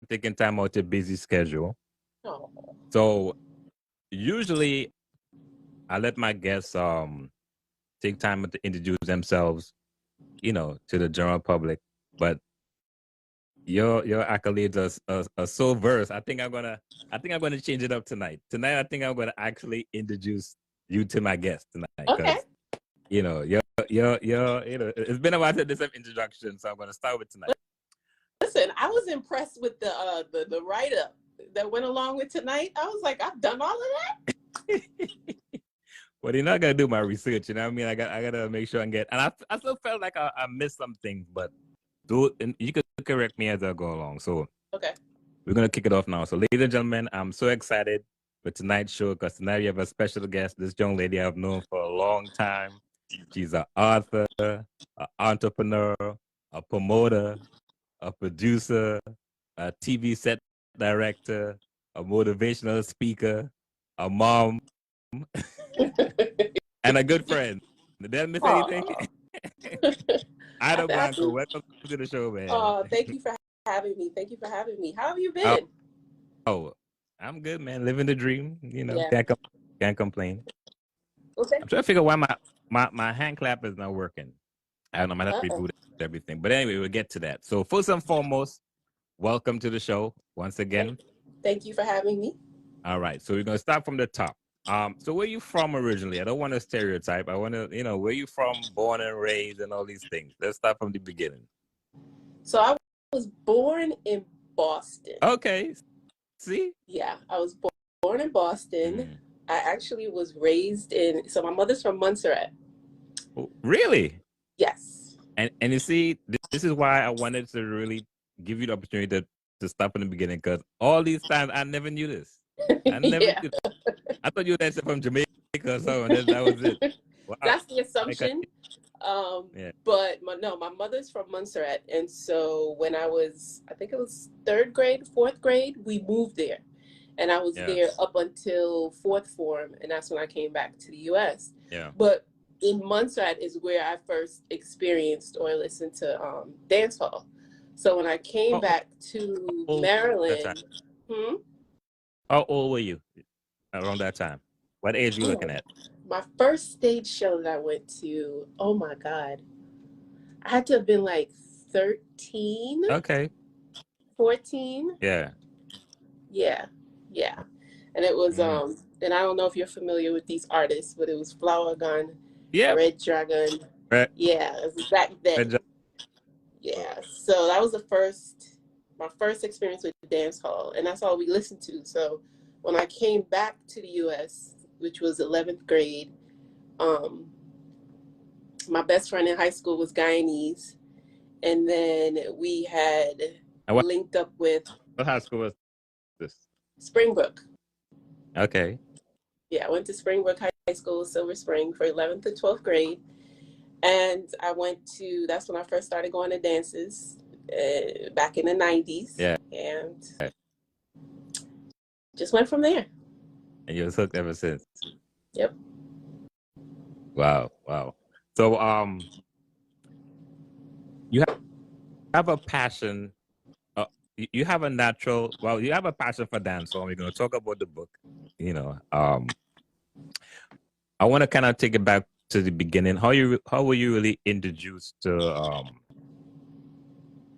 taking time out your busy schedule. Oh, So usually I let my guests take time to introduce themselves, to the general public. But your accolades are so versed. I think I'm gonna change it up tonight. Tonight I think I'm gonna actually introduce you to my guest tonight okay. because it's been a while since this introduction, so I'm gonna start with tonight. Listen, I was impressed with the write up that went along with tonight. I was like, I've done all of that. Well, you're not gonna do my research, you know what I mean? I gotta make sure and I still felt like I missed some things, but and you could correct me as I go along. So Okay. we're gonna kick it off now. So, ladies and gentlemen, I'm so excited for tonight's show because tonight we have a special guest. This young lady I've known for a long time. She's an author, an entrepreneur, a promoter, a producer, a TV set director, a motivational speaker, a mom, and a good friend. Did I miss anything? Ida Blanco, welcome to the show, man. Thank you for having me. Thank you for having me. How have you been? Oh, I'm good, man. Living the dream. Yeah. Can't complain. Okay. I'm trying to figure out why my hand clap is not working. I don't know. I might have to reboot everything. But anyway, we'll get to that. So first and foremost, welcome to the show once again. Thank you for having me. All right. So we're gonna start from the top. So where you from originally? I don't want to stereotype. I want to, where you from, born and raised, and all these things. Let's start from the beginning. So I was born in Boston. Okay. See? Yeah, I was born in Boston. I actually was raised so my mother's from Montserrat. Oh, really? Yes. And you see, this is why I wanted to really give you the opportunity to start from the beginning, because all these times I never knew this. I never knew this. I thought you were from Jamaica or something. That was it. Wow. That's the assumption. But my mother's from Montserrat. And so when I think it was 3rd grade, 4th grade, we moved there. And I was there up until 4th form. And that's when I came back to the U.S. Yeah. But in Montserrat is where I first experienced or listened to dancehall. So when I came back to Maryland. How old were you around that time? What age are you looking at? My first stage show that I went to, oh my God. I had to have been like 13. Okay. 14. Yeah. Yeah. Yeah. And it was, and I don't know if you're familiar with these artists, but it was Flower Gun, Red Dragon. Yeah, it was back then. Yeah. So that was my first experience with dancehall, and that's all we listened to. So when I came back to the U.S., which was 11th grade, my best friend in high school was Guyanese, and then we had linked up with. What high school was this? Springbrook. Okay. Yeah, I went to Springbrook High School, Silver Spring, for 11th to 12th grade. And that's when I first started going to dances back in the 90s. Yeah. And just went from there. And you was hooked ever since? Yep. Wow. So, you have a passion. You have a passion for dance. So we're going to talk about the book. I want to kind of take it back to the beginning. How were you really introduced to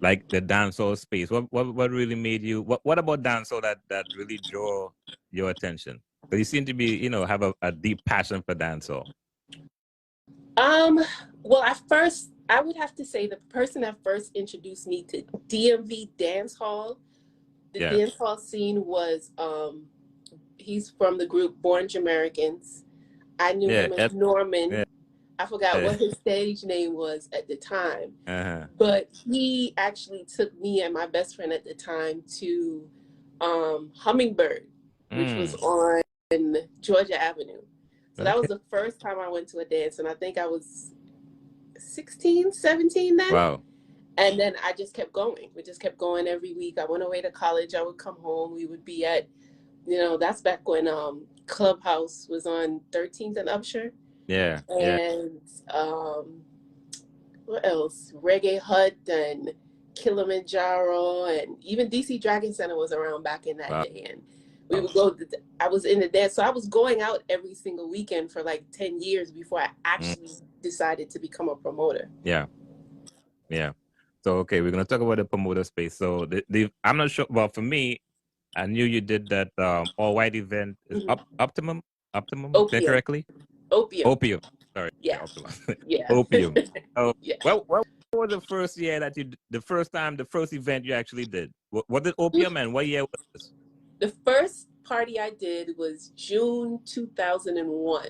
like the dancehall space? What really made you? What about dancehall that really draw your attention? Because you seem to be have a deep passion for dancehall. Well, I would have to say the person that first introduced me to DMV dancehall, dancehall scene was he's from the group Born Jamaicans. I knew him as Norman. Yeah. I forgot what his stage name was at the time. But he actually took me and my best friend at the time to Hummingbird, which was on Georgia Avenue. So that was the first time I went to a dance, and I think I was 16, 17 then. Wow. And then I just kept going. We just kept going every week. I went away to college. I would come home. We would be at, that's back when Clubhouse was on 13th and Upshur. Yeah. And what else? Reggae Hut and Kilimanjaro, and even DC Dragon Center was around back in that Wow. day. And we would go, I was in the dance. So I was going out every single weekend for like 10 years before I actually decided to become a promoter. Yeah. Yeah. So, okay, we're going to talk about the promoter space. So I'm not sure. Well, for me, I knew you did that all white event. Is Optimum? Opium. Correctly? Opium. Opium. Sorry. Yeah. Optimum. Yeah. Opium. Oh, yeah. what was the first year that the first event you actually did? What did Opium and what year was this? The first party I did was June 2001.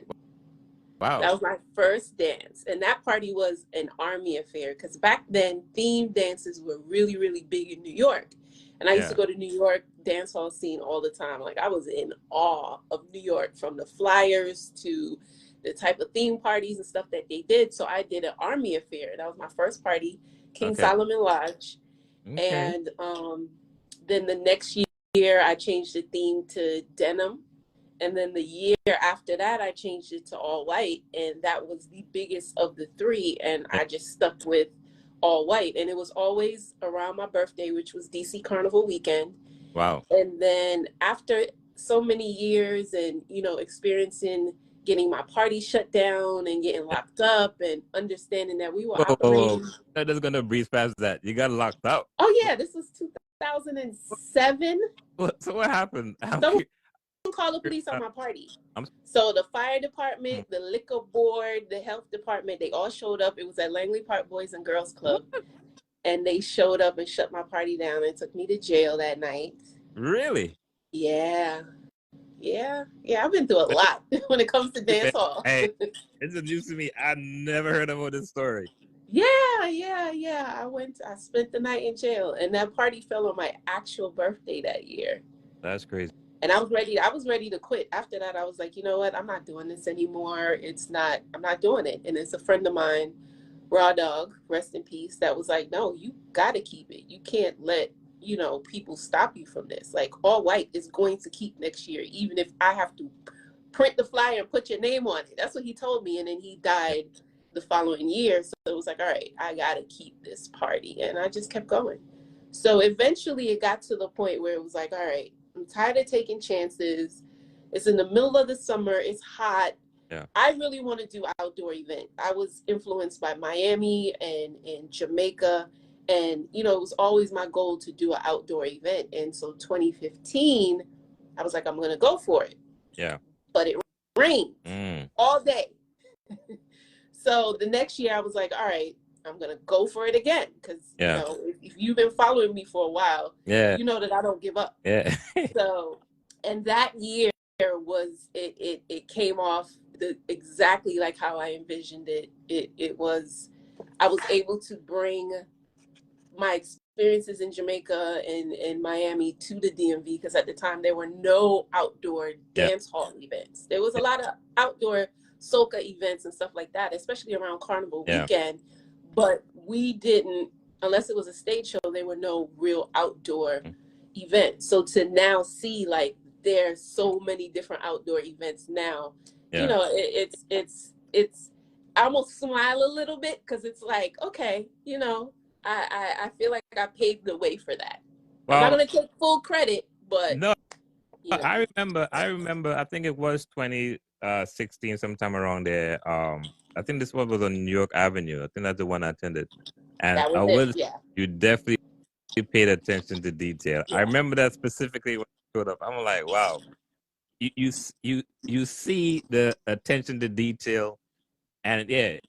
Wow. That was my first dance. And that party was an Army affair because back then themed dances were really, really big in New York. And I used to go to New York dance hall scene all the time. Like I was in awe of New York, from the flyers to the type of theme parties and stuff that they did. So I did an Army affair. That was my first party, King Solomon Lodge. And then the next year I changed the theme to denim. And then the year after that, I changed it to all white. And that was the biggest of the three. And I just stuck with all white. And it was always around my birthday, which was DC Carnival weekend. Wow. And then after so many years and, you know, experiencing getting my party shut down and getting locked up and understanding that we were operating. That is going to breeze past that. You got locked up. Oh, yeah. This was 2007. So what happened? Call the police on my party. So the fire department, the liquor board, the health department, they all showed up. It was at Langley Park Boys and Girls Club. And they showed up and shut my party down and took me to jail that night. Really? Yeah. I've been through a lot when it comes to dance hall. Hey, it's news to me. I never heard about this story. Yeah. I spent the night in jail, and that party fell on my actual birthday that year. That's crazy. And I was ready to quit. After that, I was like, you know what? I'm not doing this anymore. I'm not doing it. And it's a friend of mine, Raw Dog, rest in peace, that was like, no, you got to keep it. You can't let, you know, people stop you from this. Like, all white is going to keep next year, even if I have to print the flyer and put your name on it. That's what he told me. And then he died the following year. So it was like, all right, I got to keep this party. And I just kept going. So eventually it got to the point where it was like, all right, I'm tired of taking chances. It's in the middle of the summer. It's hot. Yeah. I really want to do outdoor event. I was influenced by Miami and Jamaica. And, you know, it was always my goal to do an outdoor event. And so 2015, I was like, I'm going to go for it. Yeah. But it rained all day. So the next year I was like, all right, I'm going to go for it again. Because, you know, if you've been following me for a while, you know that I don't give up. Yeah. So, and that year was, it came off exactly like how I envisioned it. It was, I was able to bring my experiences in Jamaica and Miami to the DMV, because at the time there were no outdoor dance hall events. There was a lot of outdoor soca events and stuff like that, especially around Carnival weekend. But we didn't, unless it was a stage show, there were no real outdoor events. So to now see, like, there's so many different outdoor events now, you know, it's I almost smile a little bit, because it's like, okay, you know, I feel like I paved the way for that. Well, I'm not going to take full credit, but no, you know. I remember, I think it was 2016, sometime around there. I think this one was on New York Avenue. I think that's the one I attended. And you definitely paid attention to detail. I remember that specifically when it showed up. I'm like, wow. You see the attention to detail, and it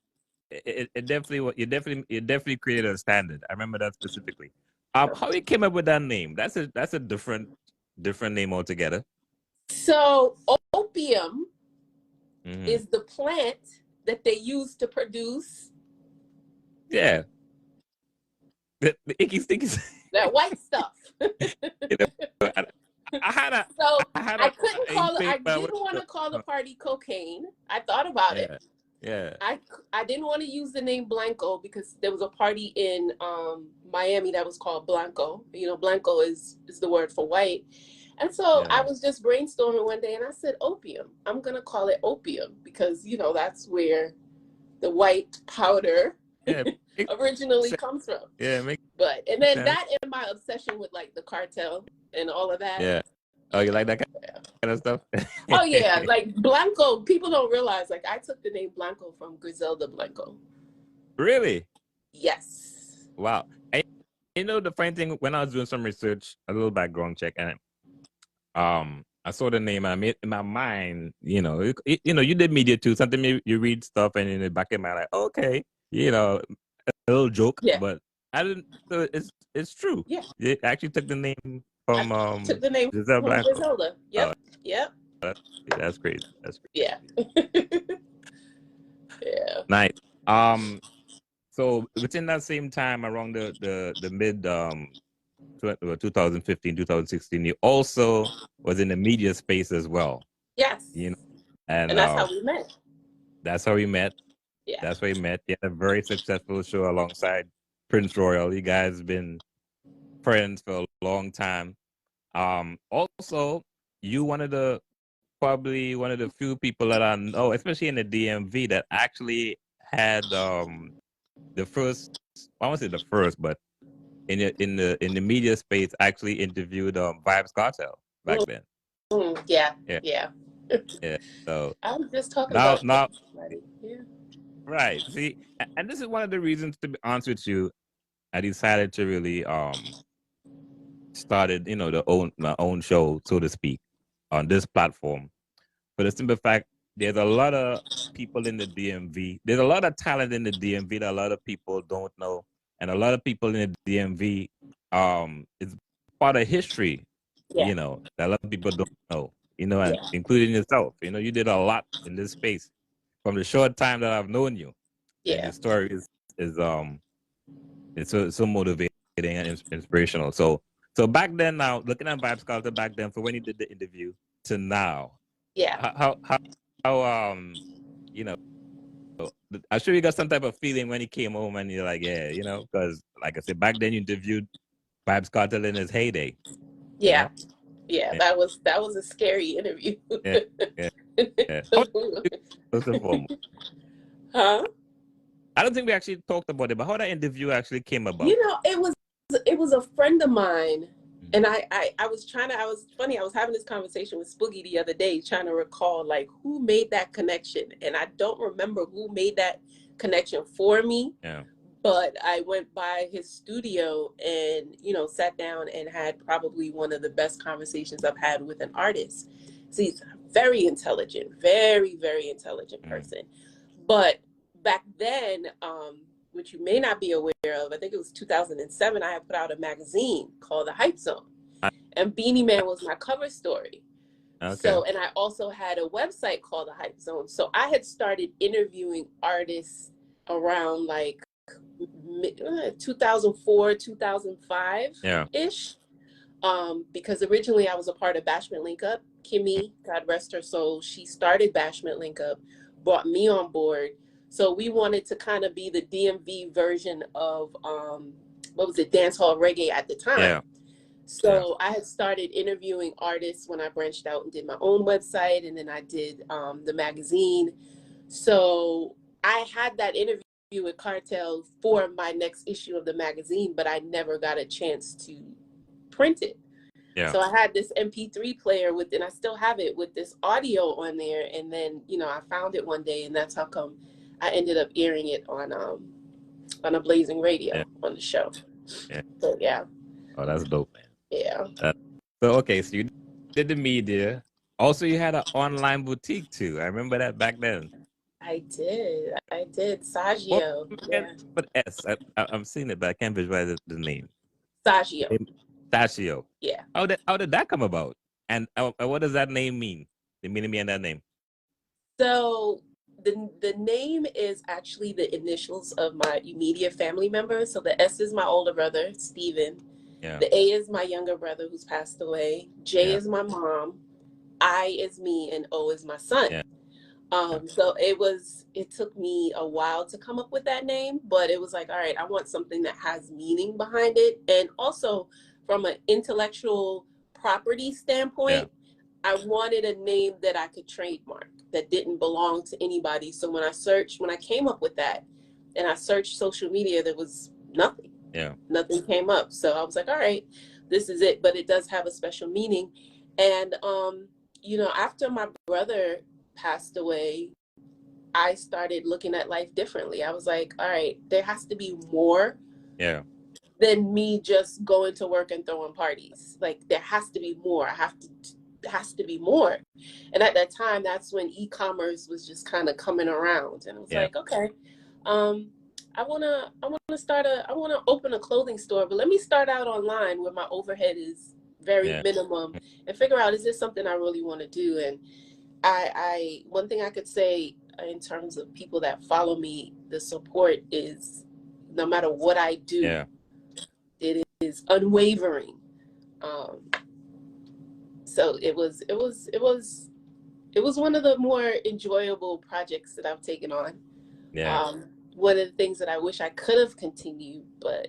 definitely, you definitely created a standard. I remember that specifically. How you came up with that name? That's a different name altogether. So opium is the plant that they use to produce the icky sticky, that white stuff. I couldn't call it. I didn't want to call the party cocaine. I thought about it. Yeah. I didn't want to use the name Blanco, because there was a party in Miami that was called Blanco. You know, Blanco is the word for white. And so I was just brainstorming one day, and I said, opium. I'm going to call it opium, because, you know, that's where the white powder originally comes from. Yeah, it makes But and then that and my obsession with like the cartel and all of that. Yeah. Oh, you like that kind of stuff? Oh yeah, like Blanco. People don't realize like I took the name Blanco from Griselda Blanco. Really? Yes. Wow. And, you know, the funny thing, when I was doing some research, a little background check, and I saw the name. I made in my mind, you know, you know, you did media too. Something you read stuff, and in the back of my mind, like, okay, you know, a little joke, Yeah. but I didn't. So it's true. Yeah. You actually took the name from took the name Giselle from Blanco. Griselda. Yep. Yep. That's crazy. That's crazy. Yeah. Yeah. Nice. So within that same time, around the mid 2015, 2016, you also was in the media space as well. Yes. You know, and that's how we met. That's how we met. Yeah. That's how we met. You had a very successful show alongside Prince Royal. You guys been friends for a long time. Also, you probably one of the few people that I know, especially in the DMV, that actually had the first, I won't say the first, but in the media space, actually interviewed Vibes Cartel back then. Yeah. Yeah. So I was just talking about now, yeah. right. See, and this is one of the reasons, to be honest with you, I decided to really started, you know, my own show, so to speak, on this platform. For the simple fact, there's a lot of people in the DMV. There's a lot of talent in the DMV that a lot of people don't know, and a lot of people in the DMV, it's part of history, you know, that a lot of people don't know, you know, and including yourself. You know, you did a lot in this space from the short time that I've known you, and your story is it's so motivating and inspirational. So back then, now looking at Vibes Culture back then, for when you did the interview to now, how you know, I'm sure you got some type of feeling when he came home and you're like, yeah, you know, because like I said, back then you interviewed Vibes Cartel in his heyday. Yeah. That was a scary interview. First and foremost. Huh? I don't think we actually talked about it, but how that interview actually came about. You know, it was a friend of mine. And I was funny, I was having this conversation with Spoogie the other day, trying to recall like who made that connection. And I don't remember who made that connection for me. Yeah. But I went by his studio and, you know, sat down and had probably one of the best conversations I've had with an artist. So he's very intelligent, very, very intelligent person. But back then, which you may not be aware of, I think it was 2007, I had put out a magazine called The Hype Zone. And Beanie Man was my cover story. Okay. So, and I also had a website called The Hype Zone. So I had started interviewing artists around like 2004, 2005-ish. Because originally I was a part of Bashment Link Up. Kimmy, God rest her soul, she started Bashment Link Up, brought me on board. So we wanted to kind of be the DMV version of what was it, dancehall reggae at the time. Yeah. So I had started interviewing artists when I branched out and did my own website, and then I did the magazine. So I had that interview with Cartel for my next issue of the magazine, but I never got a chance to print it. Yeah. So I had this MP3 player and I still have it with this audio on there. And then, you know, I found it one day, and that's how come I ended up airing it on a Blazing Radio on the show. Yeah. So yeah. Oh, that's dope, man. Yeah. So okay, so you did the media. Also, you had an online boutique too. I remember that back then. I did. Saggio. But S. I'm seeing it, but I can't visualize the name. Saggio. Saggio. Yeah. How did that come about? And what does that name mean? The meaning behind that name. So the name is actually the initials of my immediate family members. So the S is my older brother, Steven. Yeah. The A is my younger brother who's passed away. J is my mom. I is me, and O is my son. Yeah. So it took me a while to come up with that name, but it was like, all right, I want something that has meaning behind it. And also from an intellectual property standpoint, I wanted a name that I could trademark that didn't belong to anybody. So when I came up with that and I searched social media, there was nothing. Nothing came up. So I was like, all right, this is it. But it does have a special meaning. And, you know, after my brother passed away, I started looking at life differently. I was like, all right, there has to be more than me just going to work and throwing parties. Like, there has to be more. Has to be more. And at that time, that's when e-commerce was just kind of coming around. And I was like, okay, I wanna open a clothing store, but let me start out online where my overhead is very minimum and figure out, is this something I really want to do? And I one thing I could say in terms of people that follow me, the support is, no matter what I do, it is unwavering. So it was one of the more enjoyable projects that I've taken on. One of the things that I wish I could have continued, but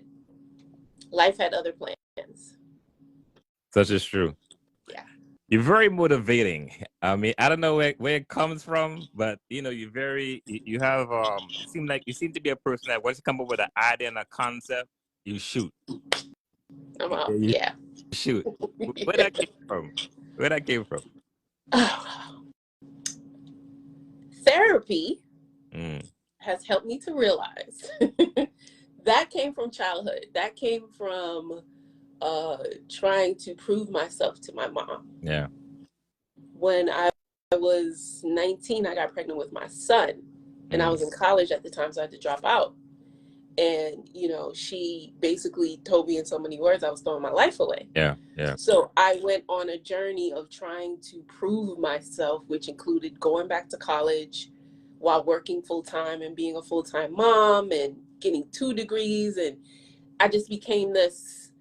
life had other plans. Such is true. Yeah. You're very motivating. I mean, I don't know where it comes from, but you know, you have you seem to be a person that once you come up with an idea and a concept, you shoot. You shoot. Where that came from? Where that came from? Therapy has helped me to realize that came from childhood. That came from trying to prove myself to my mom. Yeah. When I was 19, I got pregnant with my son, and I was in college at the time, so I had to drop out. And, you know, she basically told me in so many words I was throwing my life away. Yeah. So I went on a journey of trying to prove myself, which included going back to college while working full-time and being a full-time mom and getting 2 degrees. And I just became this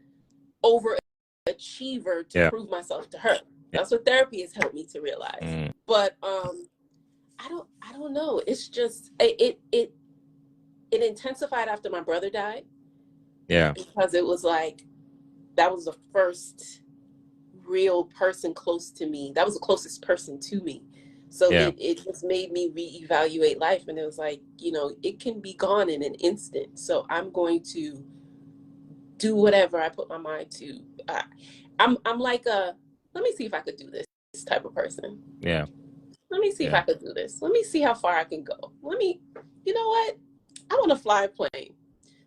overachiever to prove myself to her. That's what therapy has helped me to realize. But I don't know. It's just it intensified after my brother died. Yeah. Because it was like, that was the first real person close to me. That was the closest person to me. So it just made me reevaluate life. And it was like, you know, it can be gone in an instant. So I'm going to do whatever I put my mind to. I'm like let me see if I could do this type of person. Yeah. Let me see if I could do this. Let me see how far I can go. You know what? I want to fly a plane.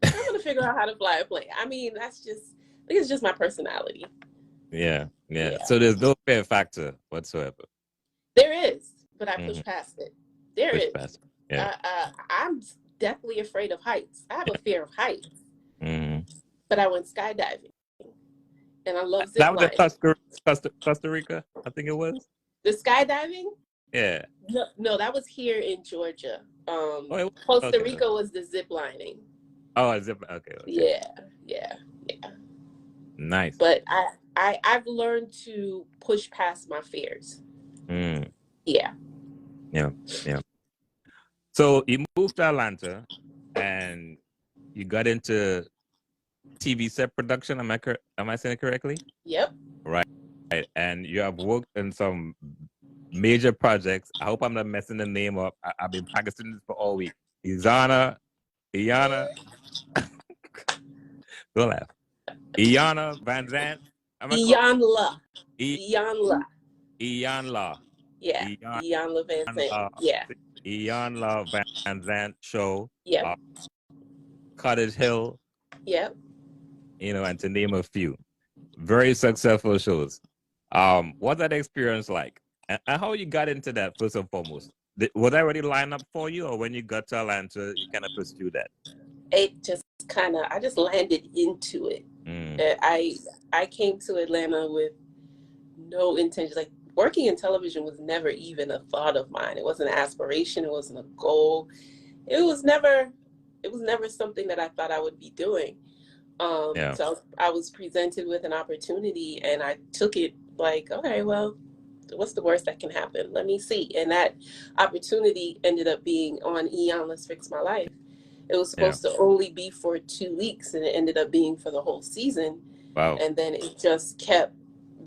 I'm going to figure out how to fly a plane. I mean, I think it's just my personality. Yeah. So there's no fear factor whatsoever. There is, but I push past it. There is. Past it. Yeah. I'm deathly afraid of heights. I have a fear of heights. But I went skydiving, and I love zip lining. That was in Costa Rica, I think it was. The skydiving? Yeah. No, that was here in Georgia. Costa Rica was the zip lining. Oh, zip. Okay. Yeah. Nice. But I've learned to push past my fears. Yeah. So you moved to Atlanta, and you got into TV set production. Am I saying it correctly? Yep. Right. And you have worked in some major projects. I hope I'm not messing the name up. I've been practicing this for all week. Iyanla. Don't laugh. Iyanla Van Zandt. Iyanla. Yeah. Iyanla Van Zandt. Yeah. Iyanla Van Zandt show. Yeah. Cottage Hill. Yep. You know, and to name a few. Very successful shows. What's that experience like? And how you got into that, first and foremost? Was that already lined up for you, or when you got to Atlanta, you kind of pursued that? It just I just landed into it. I came to Atlanta with no intention. Like, working in television was never even a thought of mine. It wasn't an aspiration. It wasn't a goal. It was never something that I thought I would be doing. So I was presented with an opportunity, and I took it like, okay, well, what's the worst that can happen? Let me see. And that opportunity ended up being on Iyanla's Fix My Life. It was supposed to only be for 2 weeks, and it ended up being for the whole season. Wow. And then it just kept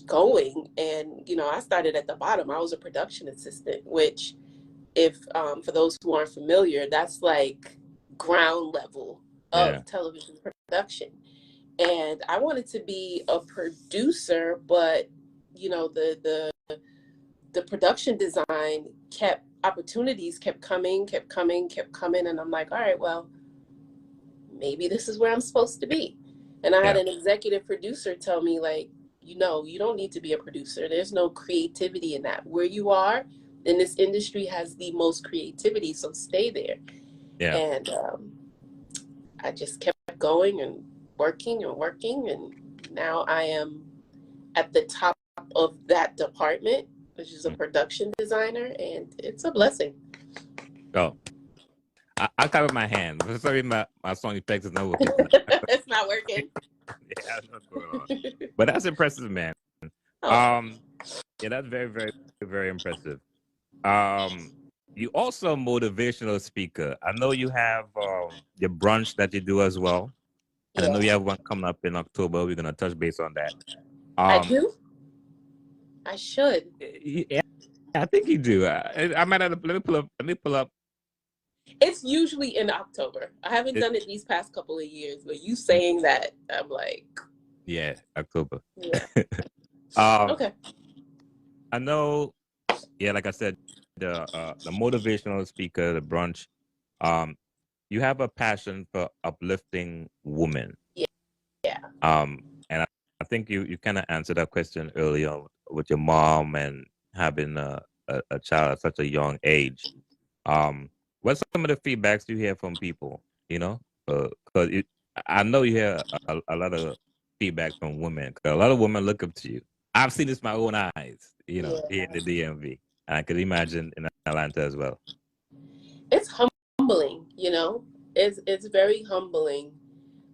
going. And, you know, I started at the bottom. I was a production assistant, which, if for those who aren't familiar, that's like ground level of television production. And I wanted to be a producer, but you know, the production design opportunities kept coming, and I'm like, all right, well, maybe this is where I'm supposed to be. And I had an executive producer tell me, like, you don't need to be a producer. There's no creativity in that. Where you are in this industry has the most creativity, so stay there. Yeah. And I just kept going and working, and now I am at the top of that department, which is a production designer, and it's a blessing. Oh, I cover my hand. For some reason, my song effects is not working. It's not working. Yeah, I don't know what's going on. But that's impressive, man. Oh. Yeah, that's very, very, very impressive. You also a motivational speaker. I know you have your brunch that you do as well. And I know you have one coming up in October. We're gonna touch base on that. I do? I should. Yeah, I think you do. I might have to, let me pull up. It's usually in October. I haven't done it these past couple of years, but you saying that, I'm like, yeah, October. Yeah. Okay. I know. Yeah, like I said, the motivational speaker, the brunch. You have a passion for uplifting women. Yeah. And I think you kind of answered that question earlier with your mom and having a child at such a young age. What's some of the feedbacks you hear from people? You know, because I know you hear a lot of feedback from women. Cause a lot of women look up to you. I've seen this with my own eyes. You know, here in the DMV, and I could imagine in Atlanta as well. It's humbling, you know. It's very humbling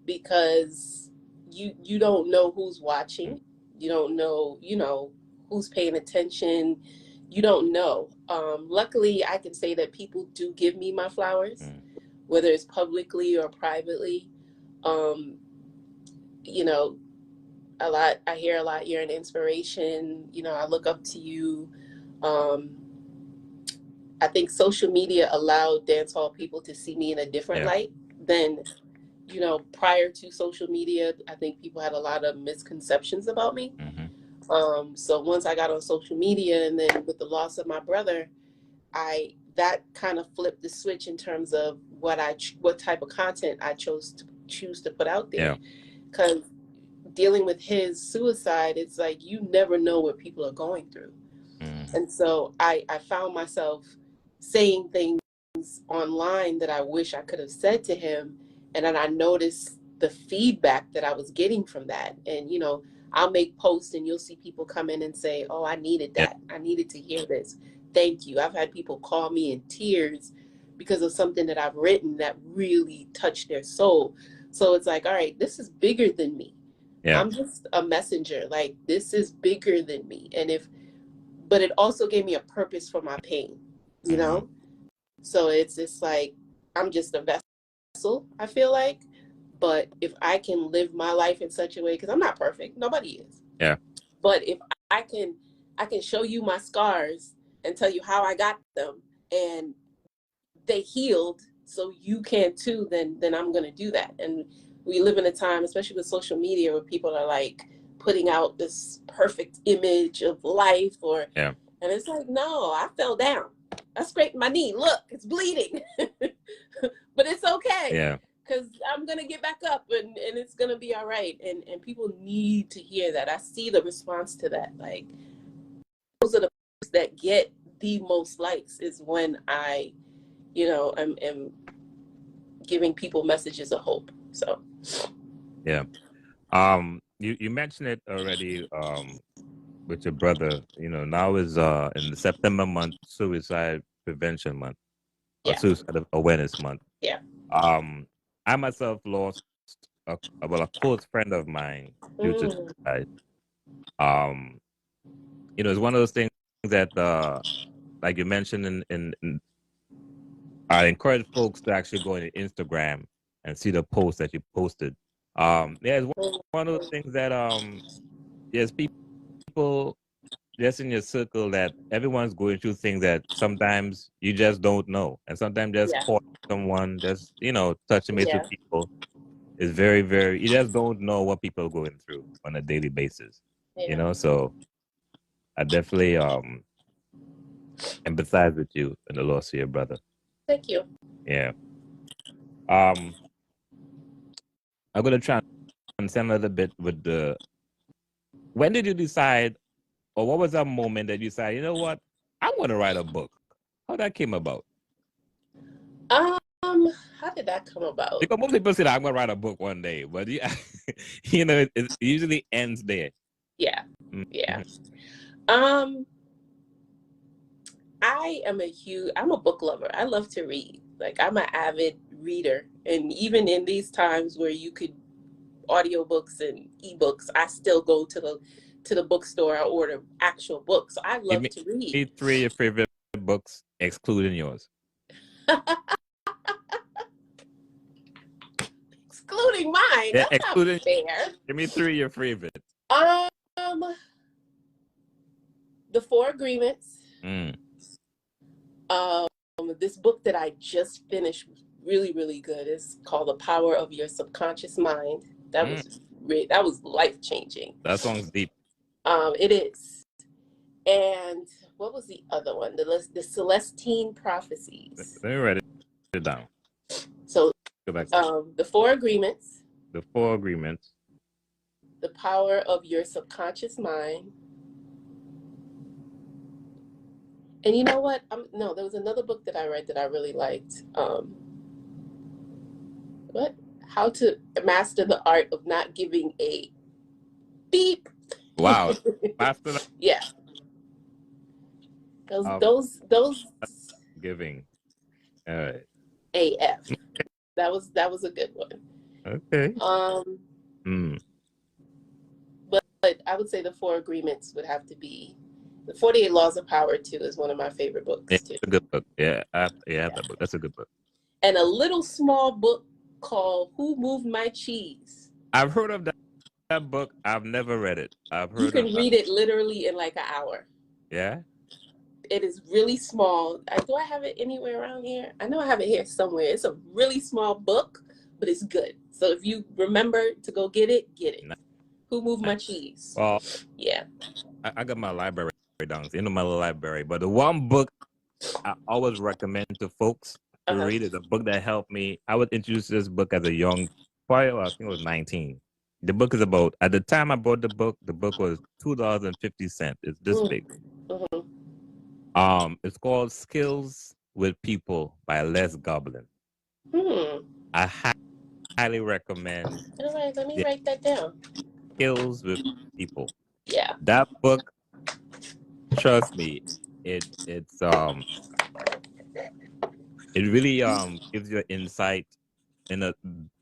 because you don't know who's watching. You don't know, who's paying attention. You don't know. Luckily, I can say that people do give me my flowers, whether it's publicly or privately. You know, I hear a lot, you're an inspiration. You know, I look up to you. I think social media allowed dancehall people to see me in a different light than, prior to social media. I think people had a lot of misconceptions about me. So once I got on social media, and then with the loss of my brother, that kind of flipped the switch in terms of what type of content I choose to put out there. Because dealing with his suicide, it's like you never know what people are going through. And so I found myself saying things online that I wish I could have said to him. And then I noticed the feedback that I was getting from that. And, I'll make posts and you'll see people come in and say, oh, I needed that. I needed to hear this. Thank you. I've had people call me in tears because of something that I've written that really touched their soul. So it's like, all right, this is bigger than me. I'm just a messenger. Like, this is bigger than me. But it also gave me a purpose for my pain, you know? So it's like, I'm just a vessel, I feel like. But if I can live my life in such a way, because I'm not perfect, nobody is. But if I can show you my scars and tell you how I got them and they healed so you can too, then I'm going to do that. And we live in a time, especially with social media, where people are like putting out this perfect image of life and it's like, no, I fell down. I scraped my knee. Look, it's bleeding. But it's okay. Because I'm going to get back up and it's going to be all right. And people need to hear that. I see the response to that. Like, those are the posts that get the most likes is when I, am giving people messages of hope. So. You mentioned it already with your brother. Now is in the September month, Suicide Prevention Month, or Suicide Awareness Month. I myself lost a close friend of mine due to suicide. It's one of those things that, like you mentioned, I encourage folks to actually go into Instagram and see the post that you posted. It's one of those things that there's people just in your circle that everyone's going through things that sometimes you just don't know, and sometimes just call someone, just touching base with people. is very, very, you just don't know what people are going through on a daily basis. Yeah. You know, so I definitely empathize with you and the loss of your brother. Thank you. Yeah. I'm gonna try and send a little bit with the, when did you decide, or what was that moment that you decided, you know what, I want to write a book? How that came about? How did that come about? Because most people say that I'm gonna write a book one day, but you, you know, it usually ends there. Yeah. Mm-hmm. Yeah. I'm a book lover. I love to read. Like, I'm an avid reader. And even in these times where you could audiobooks and ebooks, I still go to the bookstore. I order actual books. So I love to read. Give me 3 of your favorite books, excluding yours. Excluding mine. Yeah, That's excluding, not fair. Give me 3 of your favorites. The Four Agreements. This book that I just finished was really, really good. It's called The Power of Your Subconscious Mind. That was life-changing. That sounds deep. It is. And what was the other one? The Celestine Prophecies. Let me write it down. So go back. The Four Agreements. The Four Agreements. The Power of Your Subconscious Mind. And you know what? No, there was another book that I read that I really liked. How to Master the Art of Not Giving a Beep. Wow. Master the... Yeah. Those giving. All right. AF. That was a good one. Okay. But I would say The Four Agreements would have to be. The 48 Laws of Power too is one of my favorite books too. It's a good book. Yeah, I have that book. That's a good book. And a little small book called Who Moved My Cheese? I've heard of that book. I've never read it. You can read it literally in like an hour. Yeah. It is really small. Do I have it anywhere around here? I know I have it here somewhere. It's a really small book, but it's good. So if you remember to go get it, get it. Nice. Who Moved My Cheese? Well, yeah. I got my library down in my library, but the one book I always recommend to folks to read is a book that helped me. I was introduced to this book as a young, probably, I think I was 19. The book is about, at the time I bought the book was $2.50. It's this big. It's called Skills with People by Les Goblin. I highly recommend. All right, let me write that down. Skills with People. Yeah. That book, trust me, it really gives you insight in a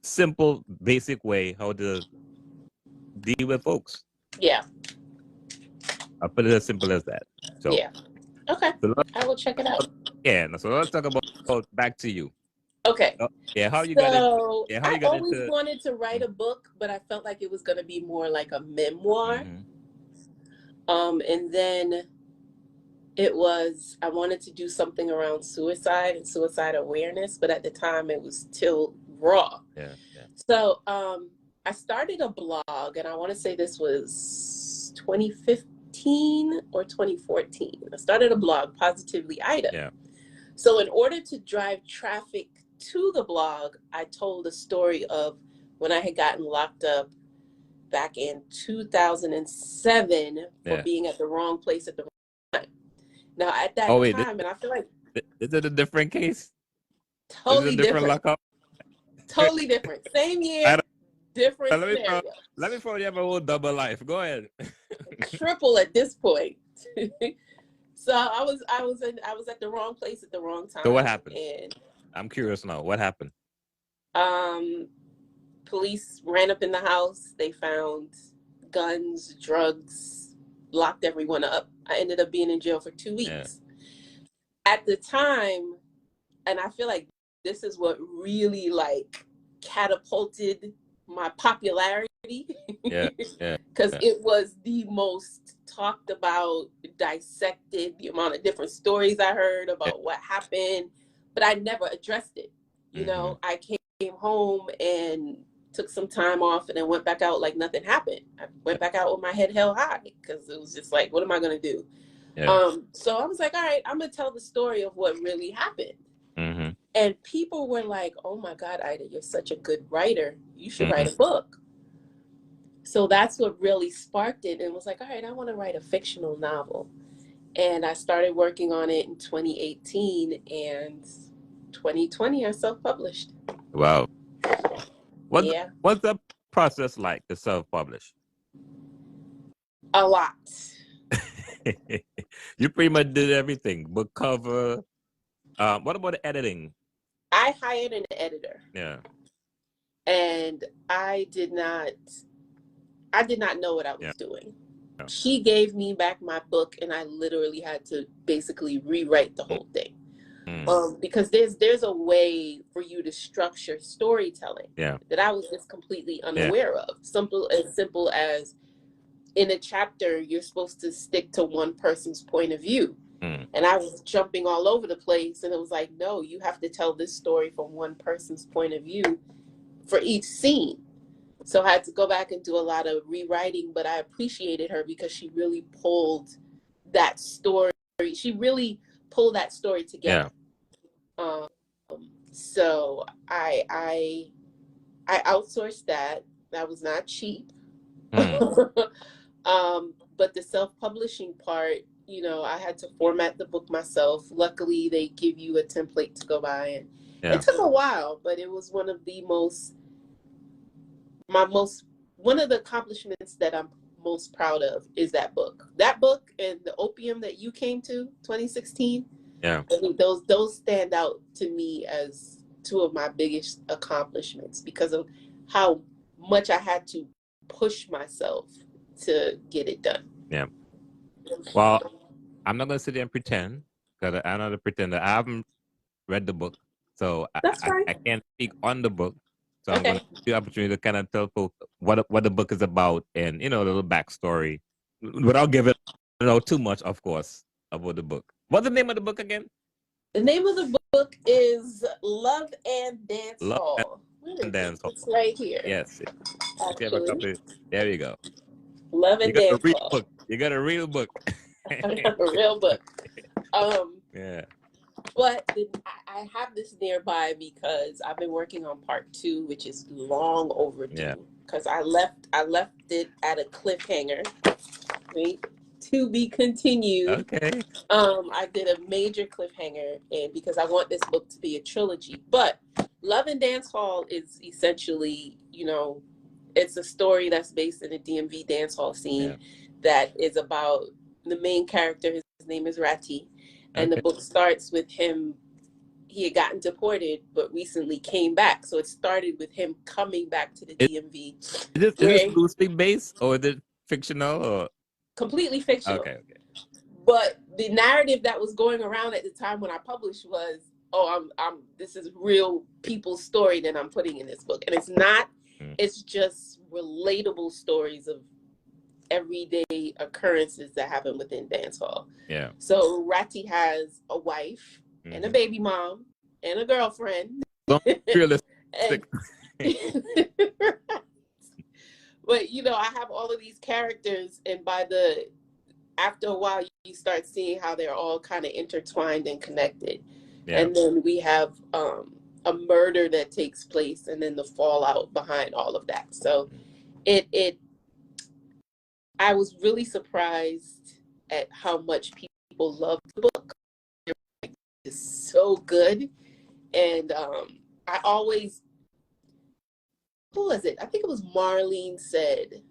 simple, basic way how to deal with folks. Yeah. I'll put it as simple as that. So yeah. Okay. So I will check it out. Yeah. So let's talk about back to you. Okay. Yeah. How you got into? Yeah. I always wanted to write a book, but I felt like it was going to be more like a memoir. And then I wanted to do something around suicide and suicide awareness, but at the time it was still raw. Yeah. So I started a blog, and I want to say this was 2015 or 2014. I started a blog, Positively Ida. Yeah. So in order to drive traffic to the blog, I told a story of when I had gotten locked up back in 2007 for being at the wrong place at the wrong time. Now, at that time, and I feel like... Is it a different case? Totally different. Lockup? Totally different. Same year, different scenario. Let me throw you have a whole double life. Go ahead. Triple at this point. So I was at the wrong place at the wrong time. So what happened? And I'm curious now. What happened? Police ran up in the house. They found guns, drugs, locked everyone up. I ended up being in jail for 2 weeks. Yeah. At the time, and I feel like this is what really like catapulted my popularity. Yeah. Because it was the most talked about, dissected, the amount of different stories I heard about what happened, but I never addressed it. You know, I came home and took some time off, and then went back out like nothing happened. I went back out with my head held high because it was just like, what am I going to do? Yeah. So I was like, all right, I'm going to tell the story of what really happened. Mm-hmm. And people were like, oh my God, Ida, you're such a good writer. You should Mm-hmm. write a book. So that's what really sparked it, and was like, all right, I want to write a fictional novel. And I started working on it in 2018, and 2020 I self-published. Wow. Yeah. What's the process like to self-publish? A lot. You pretty much did everything. Book cover. What about the editing? I hired an editor. Yeah. And I did not know what I was Yeah. doing. Yeah. She gave me back my book, and I literally had to basically rewrite the whole thing. Because there's a way for you to structure storytelling that I was just completely unaware of. Simple as in a chapter, you're supposed to stick to one person's point of view. And I was jumping all over the place, and it was like, no, you have to tell this story from one person's point of view for each scene. So I had to go back and do a lot of rewriting, but I appreciated her because she really pulled that story. She really pulled that story together. Yeah. So I outsourced that. That was not cheap. But the self-publishing part, you know, I had to format the book myself. Luckily, they give you a template to go by, and it took a while, but it was one of the one of the accomplishments that I'm most proud of is that book. That book and the Opium that you came to, 2016. Yeah. I think those stand out to me as two of my biggest accomplishments because of how much I had to push myself to get it done. Yeah. Well, I'm not going to sit there and pretend, because I'm not a pretender. I haven't read the book, so I can't speak on the book. So I'm going to take the opportunity to kind of tell folks what the book is about, and you know, the little backstory, without giving too much, of course, about the book. What's the name of the book again? The name of the book is Love and Dancehall. Love and Dancehall. It's right here. Yes. Actually. There you go. Love and Dancehall. You got a real book. I got a real book. Yeah. But I have this nearby because I've been working on part 2, which is long overdue. Yeah. Because I left it at a cliffhanger. Wait, to be continued. Okay. I did a major cliffhanger, and because I want this book to be a trilogy. But Love and Dancehall is essentially, you know, it's a story that's based in the DMV dancehall scene that is about the main character. His name is Ratty. And the book starts with him. He had gotten deported, but recently came back. So it started with him coming back to the DMV. Is this loosely based, or is it fictional, or completely fictional? Okay. But the narrative that was going around at the time when I published was, oh, this is real people's story that I'm putting in this book, and it's not. It's just relatable stories of everyday occurrences that happen within dancehall. Yeah. So Ratty has a wife and a baby mom and a girlfriend. Realistic. But you know, I have all of these characters, and after a while, you start seeing how they're all kind of intertwined and connected. Yeah. And then we have a murder that takes place, and then the fallout behind all of that. So I was really surprised at how much people loved the book. It's so good. And who was it? I think it was Marlene said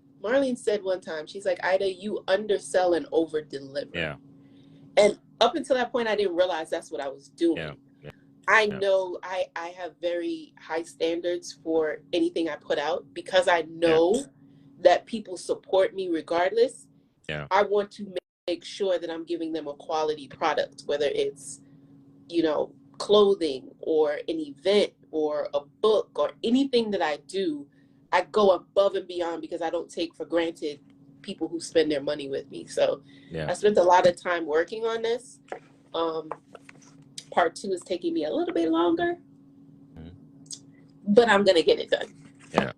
one time, she's like, Ida, you undersell and over deliver. Yeah. And up until that point, I didn't realize that's what I was doing. Yeah. Yeah. I know I have very high standards for anything I put out because I know that people support me regardless. Yeah. I want to make sure that I'm giving them a quality product, whether it's, you know, clothing or an event or a book or anything that I do. I go above and beyond because I don't take for granted people who spend their money with me. So I spent a lot of time working on this. Part 2 is taking me a little bit longer, but I'm going to get it done. Yeah.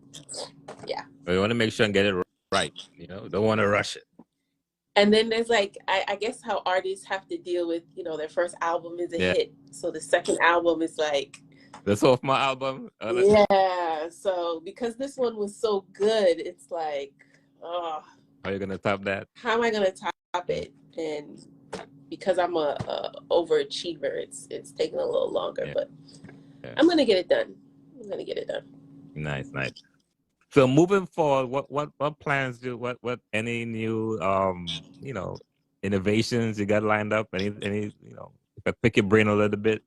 We want to make sure and get it right. You know, don't want to rush it. And then there's like, I guess how artists have to deal with, you know, their first album is a hit. So the second album is like, that's off my album. Yeah. So because this one was so good, it's like, oh, how are you gonna top that? How am I gonna top it? And because I'm a overachiever, it's taking a little longer, but I'm gonna get it done. I'm gonna get it done. Nice. So moving forward, what plans what any new you know, innovations you got lined up? Any you know, if I pick your brain a little bit?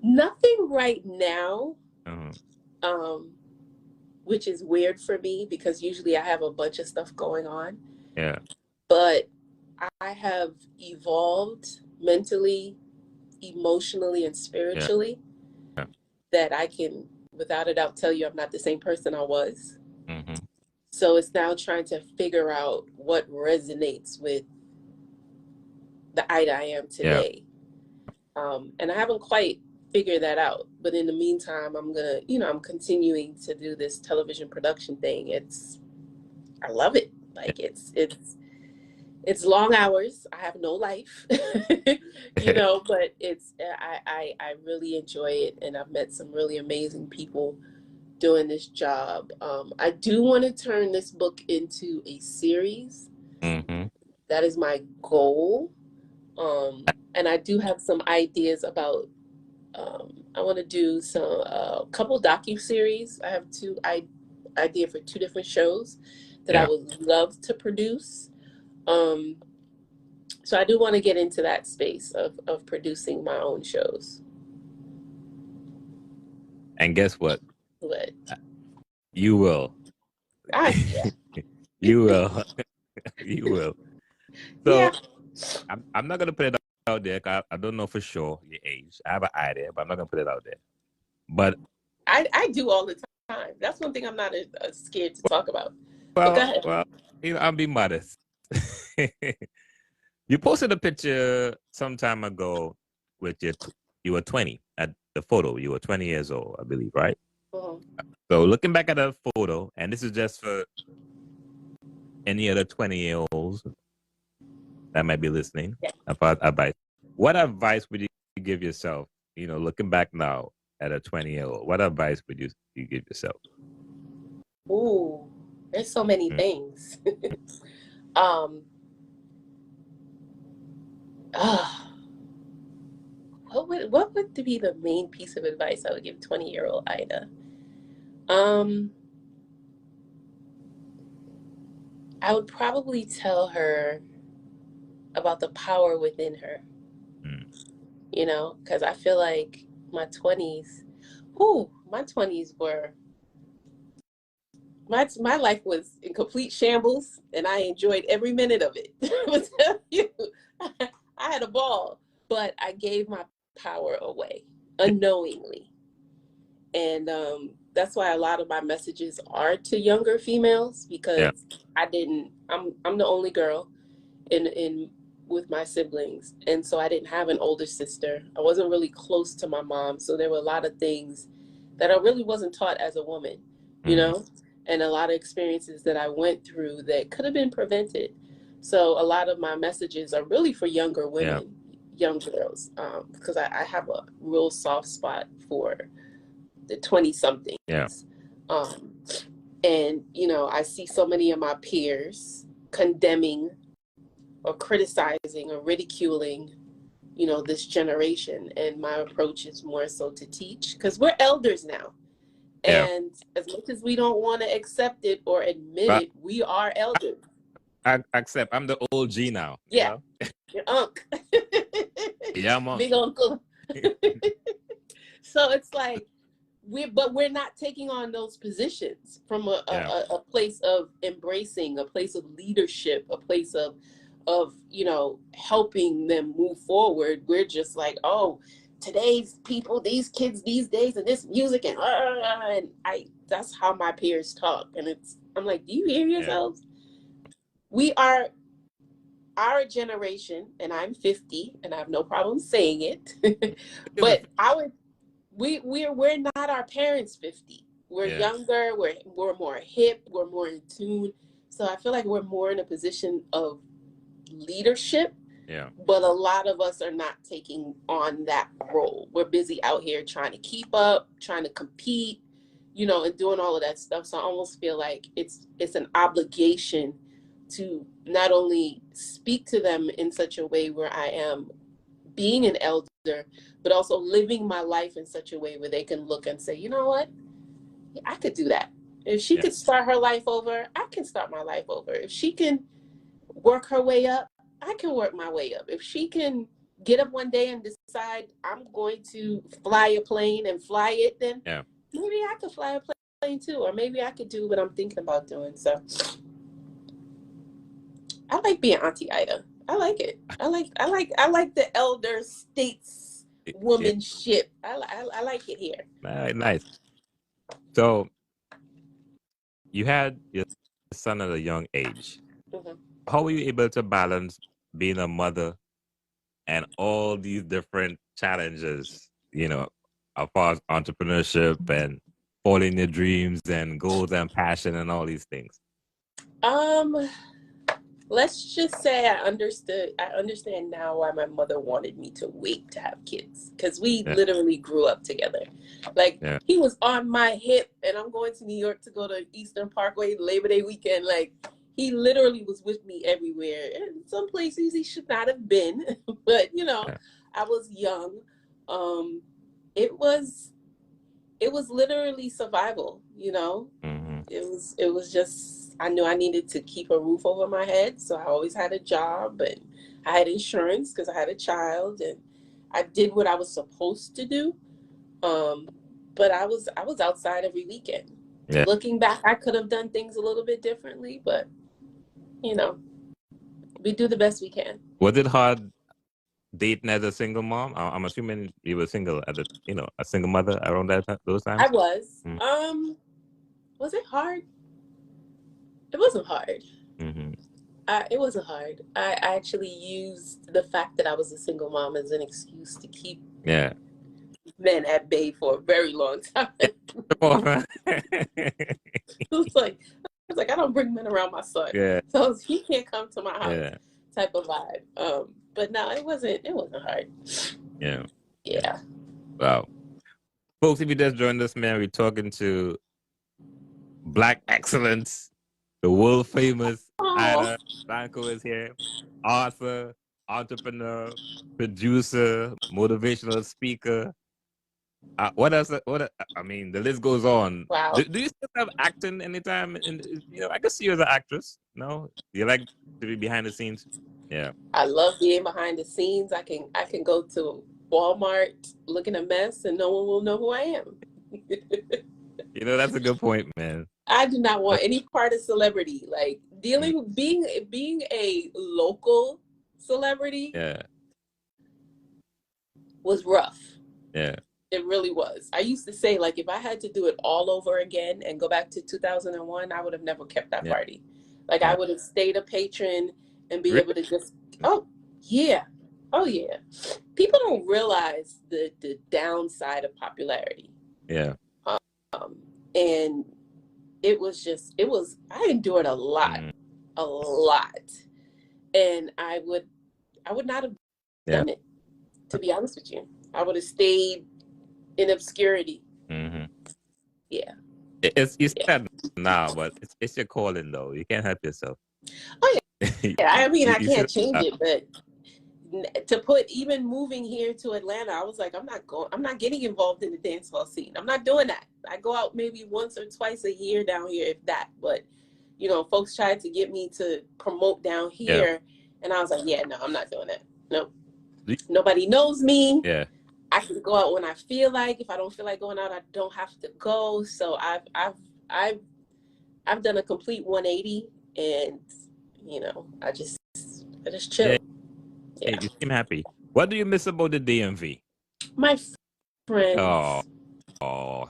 Nothing right now. Which is weird for me because usually I have a bunch of stuff going on. Yeah. But I have evolved mentally, emotionally, and spiritually that I can, without a doubt, tell you I'm not the same person I was. So it's now trying to figure out what resonates with the Ida I am today. And I haven't quite figured that out. But in the meantime, I'm gonna, you know, I'm continuing to do this television production thing. I love it. Like it's long hours. I have no life, you know, but I really enjoy it, and I've met some really amazing people doing this job. I do want to turn this book into a series. That is my goal. And I do have some ideas about. I want to do a couple docu-series. I have idea for 2 different shows that I would love to produce. So I do want to get into that space of producing my own shows. And guess what? What? You will. You will. You will. So I'm not gonna put it out there. I don't know for sure your age. I have an idea, but I'm not gonna put it out there. But I do all the time. That's one thing I'm not scared to talk about. Well, go ahead. Well, you know, I'll be modest. You posted a picture some time ago with you were 20 at the photo. You were 20 years old, I believe, right? So looking back at that photo, and this is just for any other 20-year-olds that might be listening about advice. What advice would you give yourself, you know, looking back now at a 20-year-old? What advice would you give yourself? Ooh, there's so many things. What would be the main piece of advice I would give 20-year-old Ida? I would probably tell her about the power within her. You know, because I feel like my 20s were my life was in complete shambles, and I enjoyed every minute of it. I had a ball, but I gave my power away unknowingly, and that's why a lot of my messages are to younger females, because I'm the only girl in with my siblings, and so I didn't have an older sister. I wasn't really close to my mom, so there were a lot of things that I really wasn't taught as a woman, you know, and a lot of experiences that I went through that could have been prevented. So a lot of my messages are really for younger women, young girls, because I have a real soft spot for the 20-somethings. And, you know, I see so many of my peers condemning or criticizing or ridiculing, you know, this generation. And my approach is more so to teach, because we're elders now. And as much as we don't want to accept it or admit it, we are elders. I accept. I'm the old G now. Yeah. You know? Your unc. Yeah, I'm big uncle. So it's like, we're not taking on those positions from a place of embracing, a place of leadership, a place of you know, helping them move forward. We're just like, oh, today's people, these kids these days, and this music, and that's how my peers talk. And I'm like, do you hear yourselves? We are our generation, and I'm 50, and I have no problem saying it. But we're not our parents' 50. We're younger, we're more hip, we're more in tune. So I feel like we're more in a position of leadership. Yeah. But a lot of us are not taking on that role. We're busy out here trying to keep up, trying to compete, you know, and doing all of that stuff. So I almost feel like it's an obligation to not only speak to them in such a way where I am being an elder, but also living my life in such a way where they can look and say, you know what? I could do that. If she could start her life over, I can start my life over. If she can work her way up, I can work my way up. If she can get up one day and decide I'm going to fly a plane and fly it, then maybe I could fly a plane too, or maybe I could do what I'm thinking about doing. So I like being Auntie Ida. I like it. I like the elder states womanship. I like it here. Nice. So you had your son at a young age. Mm-hmm. How were you able to balance being a mother and all these different challenges, you know, as far as entrepreneurship and following your dreams and goals and passion and all these things? Let's just say I understand now why my mother wanted me to wait to have kids, because we literally grew up together. Like he was on my hip and I'm going to New York to go to Eastern Parkway Labor Day weekend. Like he literally was with me everywhere, and some places he should not have been, but you know, I was young. It was literally survival, you know. It was just, I knew I needed to keep a roof over my head, so I always had a job, and I had insurance because I had a child, and I did what I was supposed to do. But I was outside every weekend. Looking back, I could have done things a little bit differently, but you know, we do the best we can. Was it hard dating as a single mom? I'm assuming you were single at a single mother around those times. I was. Was it hard? It wasn't hard. It wasn't hard. I actually used the fact that I was a single mom as an excuse to keep men at bay for a very long time. It was like I don't bring men around my son, so he can't come to my house. Type of vibe. But no, it wasn't hard. Yeah. Wow. Folks, if you just joined us, man, we're talking to Black Excellence, the world famous Ida Blanco is here. Author, entrepreneur, producer, motivational speaker. What else? I mean, the list goes on. Wow. Do you still have acting anytime? I can see you as an actress. No, you like to be behind the scenes. Yeah. I love being behind the scenes. I can go to Walmart looking a mess and no one will know who I am. That's a good point, man. I do not want any part of celebrity. Like being a local celebrity was rough. Yeah. It really was. I used to say, like, if I had to do it all over again and go back to 2001, I would have never kept that party. Like, I would have stayed a patron and be able to just, oh, yeah. People don't realize the downside of popularity. Yeah. And I endured a lot. And I would not have done it, to be honest with you. I would have stayed in obscurity. Yeah. It's sad now, but it's your calling, though. You can't help yourself. Oh yeah. I mean, I can't change it, but to put, even moving here to Atlanta, I was like, I'm not getting involved in the dancehall scene. I'm not doing that. I go out maybe once or twice a year down here, if that. But folks tried to get me to promote down here, and I was like, yeah, no, I'm not doing that. No, nobody knows me. Yeah. I can go out when I feel like. If I don't feel like going out, I don't have to go. So I've done a complete 180, and I just chill. Yeah. You seem happy. What do you miss about the DMV? My friends. Oh.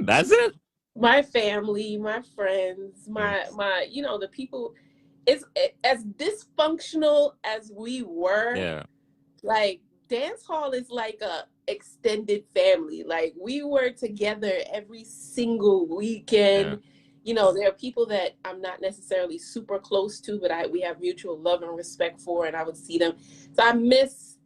That's it. My family, my friends, my the people. It's as dysfunctional as we were. Yeah. Like, dance hall is like a extended family. Like we were together every single weekend. You know, there are people that I'm not necessarily super close to, but we have mutual love and respect for, and I would see them. So I miss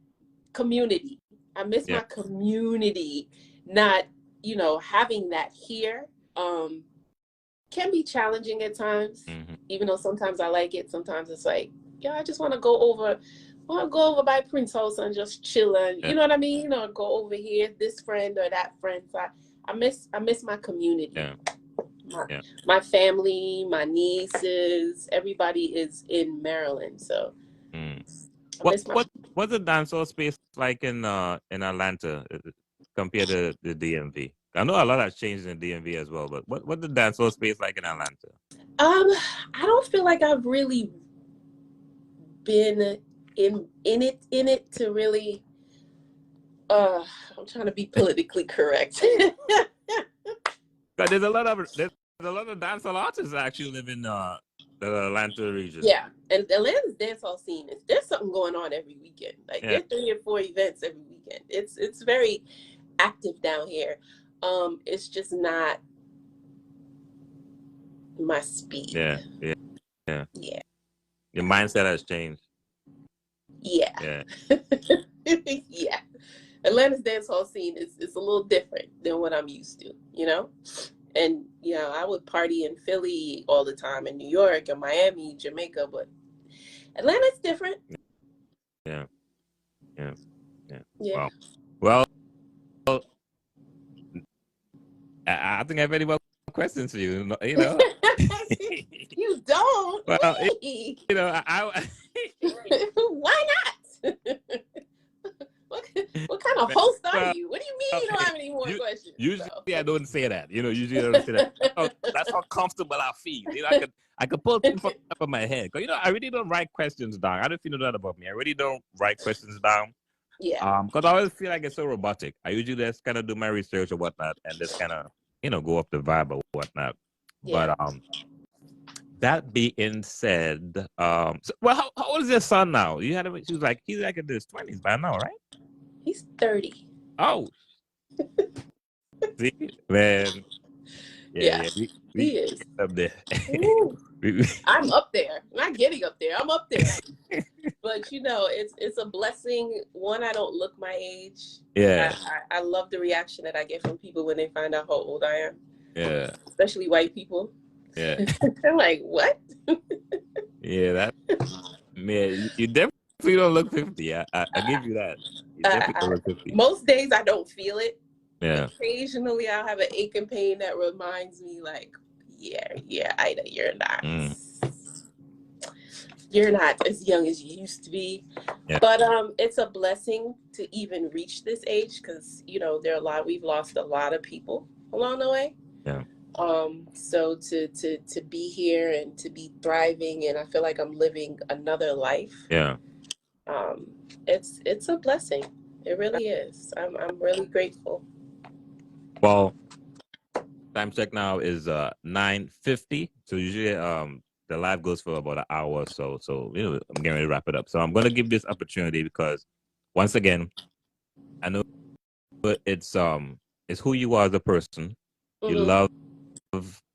community. I miss my community. Not, you know, having that here can be challenging at times. Even though sometimes I like it, sometimes it's like, yeah, I just want to go over. I want to go over by Prince House and just chill and you know what I mean. You know, go over here, this friend or that friend. So I miss my community. My family, my nieces, everybody is in Maryland. So what's the dancehall space like in Atlanta compared to the DMV? I know a lot has changed in the DMV as well, but what's the dancehall space like in Atlanta? I don't feel like I've really been in it to really I'm trying to be politically correct. But there's a lot of dancehall artists that actually live in the Atlanta region. Yeah, and Atlanta's dancehall scene there's something going on every weekend. Like there's 3 or 4 events every weekend. It's very active down here. It's just not my speed. Yeah. Your mindset has changed. Yeah. Yeah. Atlanta's dancehall scene is a little different than what I'm used to, you know? And, you know, I would party in Philly all the time, in New York and Miami, Jamaica, but Atlanta's different. Yeah. Yeah. Well, I think I have any more questions for you. You know, you don't. Well, you know, why not? What kind of host are you? What do you mean you don't have any more questions? Usually I don't say that. You know, usually I don't say that. That's how comfortable I feel. You know, I could pull things from the top of my head. Because, you know, I really don't write questions down. I don't know if you know that about me. I really don't write questions down. Yeah. Because I always feel like it's so robotic. I usually just kind of do my research or whatnot and just kind of, you know, go off the vibe or whatnot. Yeah. But that being said, so, well, how old is your son now? He's like in his 20s by now, right? He's 30. Oh, see, man. Yeah. He is up there. I'm up there. I'm not getting up there. I'm up there. But you know, it's a blessing. One, I don't look my age. Yeah. I love the reaction that I get from people when they find out how old I am. Yeah. Especially white people. Yeah. They're like, what? Yeah, that man, you definitely don't look 50. I give you that. You definitely don't look 50. Most days I don't feel it. Yeah. Occasionally I'll have an ache and pain that reminds me like, yeah, Ida, you're not. You're not as young as you used to be. Yeah. But it's a blessing to even reach this age because, you know, we've lost a lot of people along the way. Yeah. So to be here and to be thriving, and I feel like I'm living another life. Yeah. It's a blessing. It really is. I'm really grateful. Well, time check now is 9:50. So usually the live goes for about an hour or so. So you know, I'm getting ready to wrap it up. So I'm gonna give this opportunity because once again, I know it's who you are as a person. Mm-hmm. You love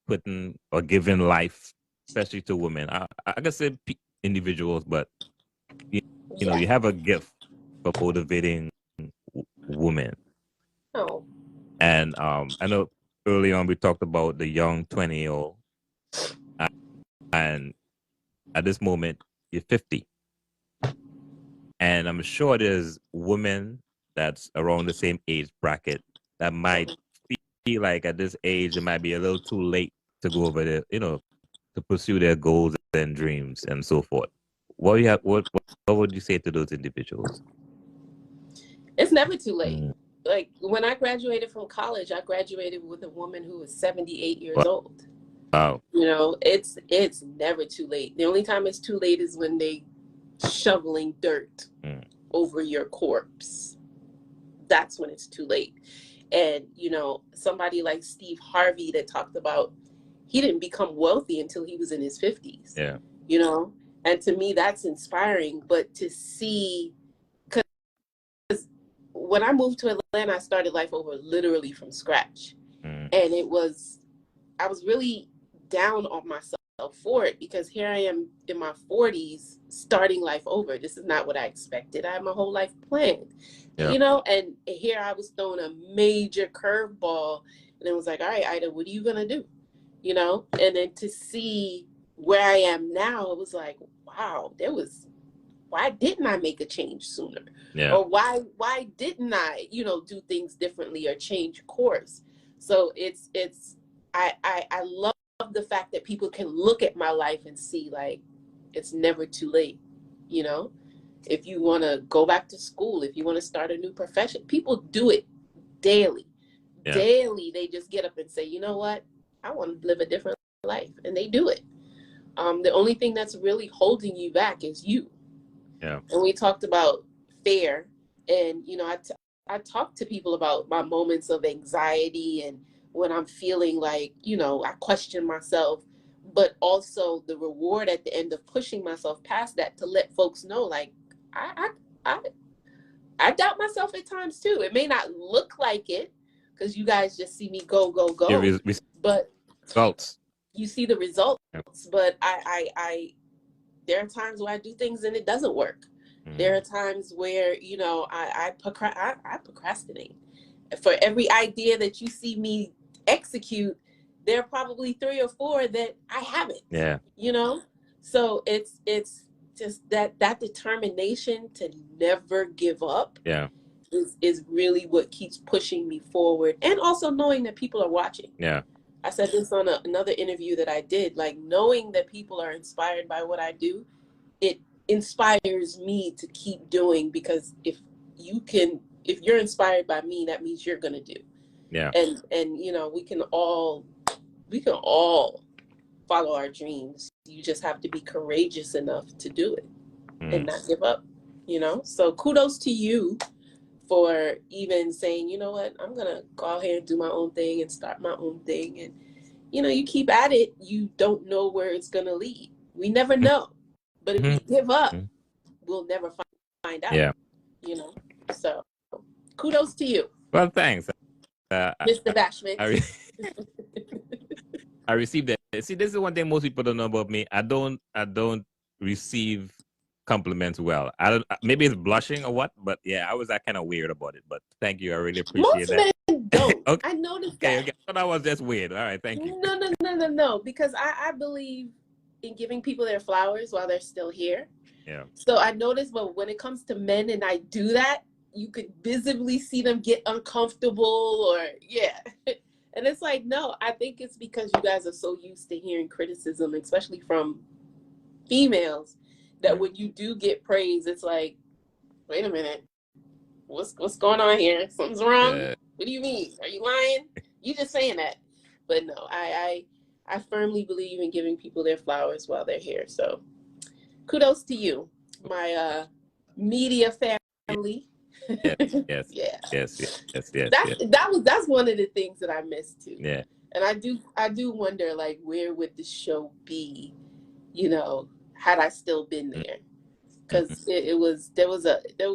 putting or giving life, especially to women. I can say individuals, but you know, you have a gift for motivating women. Oh. And I know early on we talked about the young 20-year-old, and at this moment you're 50, and I'm sure there's women that's around the same age bracket that might feel like at this age it might be a little too late to go over there, you know, to pursue their goals and dreams and so forth. What would you say to those individuals? It's never too late. Like when I graduated from college, I graduated with a woman who was 78 years old. Wow. You know, it's never too late. The only time it's too late is when they shoveling dirt over your corpse. That's when it's too late. And, you know, somebody like Steve Harvey that talked about he didn't become wealthy until he was in his 50s. Yeah. You know, and to me that's inspiring. But to see, because when I moved to Atlanta, I started life over literally from scratch. Mm. And I was really down on myself for it, because here I am in my 40s starting life over. This is not what I expected. I had my whole life planned, Yeah. you know, and here I was thrown a major curveball, and it was like, all right, Ida, what are you going to do? You know, and then to see where I am now, it was like, wow, why didn't I make a change sooner? Yeah. Or why didn't I, you know, do things differently or change course? So I love the fact that people can look at my life and see, like, it's never too late. You know, if you want to go back to school, if you want to start a new profession, people do it daily. Yeah. Daily, they just get up and say, you know what, I want to live a different life, and they do it. The only thing that's really holding you back is you. Yeah. And we talked about fear, and you know, I talk to people about my moments of anxiety and when I'm feeling like, you know, I question myself, but also the reward at the end of pushing myself past that, to let folks know, like, I I I doubt myself at times too. It may not look like it, because you guys just see me go, but Results. you see the results. Yeah. But I there are times where I do things and it doesn't work. Mm. There are times where, you know, I procrastinate. For every idea that you see me execute, there are probably 3 or 4 that I haven't. Yeah. You know? So it's just that determination to never give up. Yeah. Is really what keeps pushing me forward, and also knowing that people are watching. Yeah. I said this on another interview that I did, like, knowing that people are inspired by what I do, it inspires me to keep doing, because if you're inspired by me, that means you're going to do. Yeah. And you know, we can all follow our dreams. You just have to be courageous enough to do it and not give up, you know? So kudos to you for even saying, you know what, I'm going to go out here and do my own thing and start my own thing. And, you know, you keep at it. You don't know where it's going to lead. We never know. But if we give up, we'll never find out. Yeah. You know? So kudos to you. Well, thanks. Mr. Bashman. I received that. See, this is one thing most people don't know about me. I don't receive compliments well. I don't. Maybe it's blushing or what, but yeah, I was that kind of weird about it. But thank you. I really appreciate that. Men don't. Okay. I noticed that. Okay. I thought I was just weird. All right. Thank you. No. Because I believe in giving people their flowers while they're still here. Yeah. So I noticed, but when it comes to men and I do that, you could visibly see them get uncomfortable, or yeah. And it's like, no, I think it's because you guys are so used to hearing criticism, especially from females, that when you do get praise, it's like, wait a minute, what's going on here? Something's wrong? What do you mean? Are you lying? You just saying that. But no, I firmly believe in giving people their flowers while they're here. So kudos to you, my media family. Yes. That's one of the things that I miss too. Yeah. And I do wonder, like, where would the show be, you know, had I still been there? Because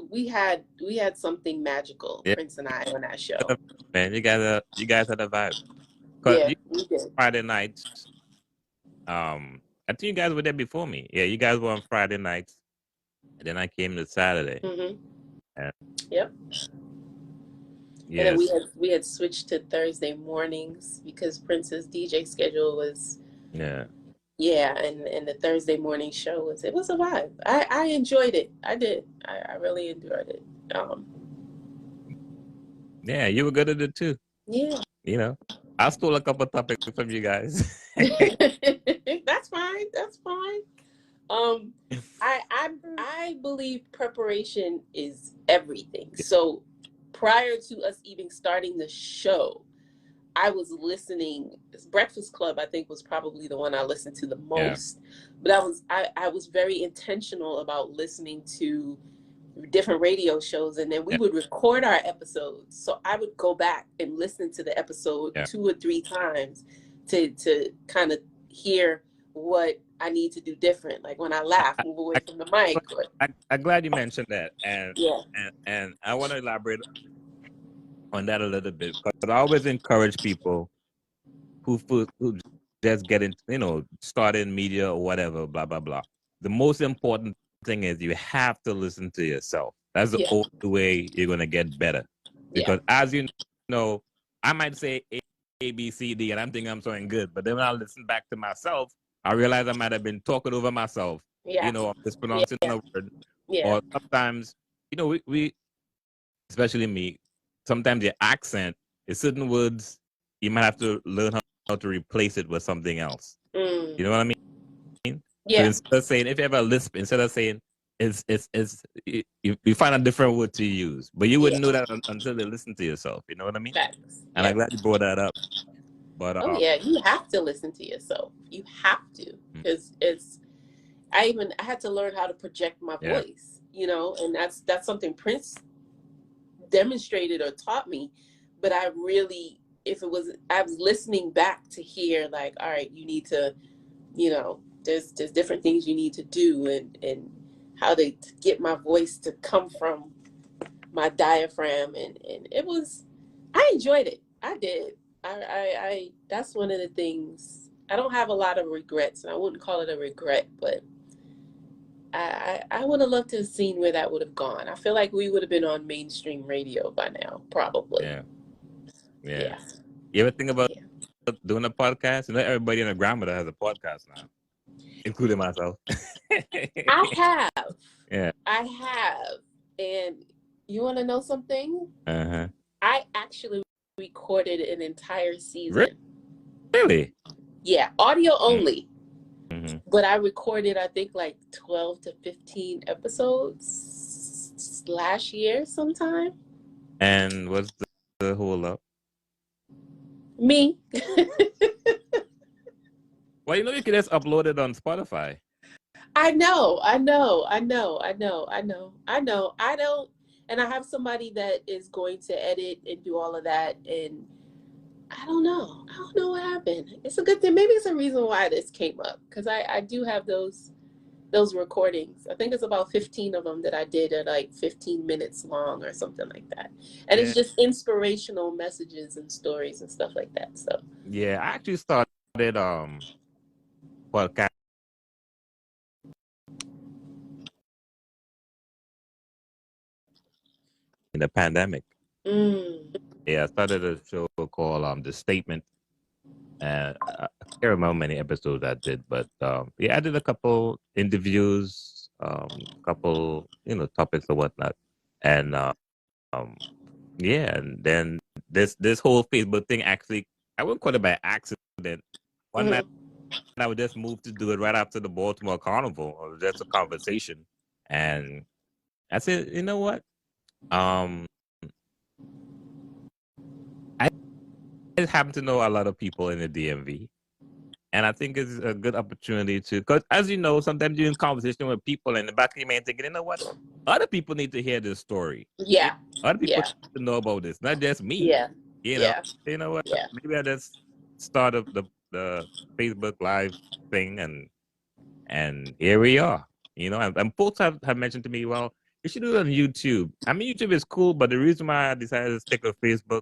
we had something magical, Prince and I, on that show. Man, you guys had a vibe. Yeah, we did. Friday nights. I think you guys were there before me. Yeah, you guys were on Friday nights, and then I came to Saturday. Yep. Yes. And then we had switched to Thursday mornings because Prince's DJ schedule was and the Thursday morning show was a vibe. I enjoyed it. I did. I really enjoyed it. Yeah, you were good at it too. Yeah. You know, I stole a couple topics from you guys. That's fine. I believe preparation is everything. So prior to us even starting the show, I was listening. Breakfast Club, I think, was probably the one I listened to the most. Yeah. But I was very intentional about listening to different radio shows, and then we would record our episodes. So I would go back and listen to the episode 2 or 3 times to kind of hear what I need to do different. Like when I laugh, move away from the mic. I'm glad you mentioned that, Yeah. and I want to elaborate on that a little bit, because I always encourage people who just get in, start in media or whatever, blah blah blah. The most important thing is you have to listen to yourself. That's the only way you're gonna get better. Because as you know, I might say A, B, C, D, and I'm thinking I'm saying good, but then when I listen back to myself, I realize I might have been talking over myself. Mispronouncing a word, or sometimes, we especially me, sometimes your accent is certain words you might have to learn how to replace it with something else. You know what I mean? Yeah. So instead of saying, if you ever lisp, instead of saying you find a different word to use, but you wouldn't know that until you listen to yourself. You know what I mean? Facts. And I'm glad you brought that up. But you have to listen to yourself. You have to, because I had to learn how to project my voice, and that's something Prince demonstrated or taught me. But I was listening back to hear, like, all right, you need to, there's different things you need to do, and how to get my voice to come from my diaphragm, and I enjoyed it. I did. I that's one of the things. I don't have a lot of regrets, and I wouldn't call it a regret, but I would have loved to have seen where that would have gone. I feel like we would have been on mainstream radio by now, probably. Yeah. You ever think about doing a podcast? Everybody and their grandmother has a podcast now, including myself. I have. Yeah. I have. And you want to know something? Uh-huh. I actually recorded an entire season. Really? Yeah, audio only. Mm-hmm. But I recorded, I think, like 12 to 15 episodes last year sometime. And what's the whole up? Me. Well, you can just upload it on Spotify. I know. I don't, and I have somebody that is going to edit and do all of that, and I don't know what happened. It's a good thing. Maybe it's a reason why this came up, because I do have those recordings. I think it's about 15 of them that I did at like 15 minutes long or something like that. And it's just inspirational messages and stories and stuff like that. So I actually started podcast in the pandemic. I started a show called The Statement. And I can't remember how many episodes I did, but I did a couple interviews, couple topics or whatnot, and and then this whole Facebook thing, actually, I wouldn't call it by accident. One night I would just move to do it right after the Baltimore Carnival. It was just a conversation, and I said, you know what, I just happen to know a lot of people in the DMV. And I think it's a good opportunity because as you know, sometimes you're in conversation with people in the back of your mind thinking, you know what? Other people need to hear this story. Yeah. Other people need to know about this, not just me. Yeah. You know what? Yeah. Maybe I just start up the Facebook Live thing, and here we are. And folks have mentioned to me, well, you should do it on YouTube. I mean, YouTube is cool, but the reason why I decided to stick with Facebook,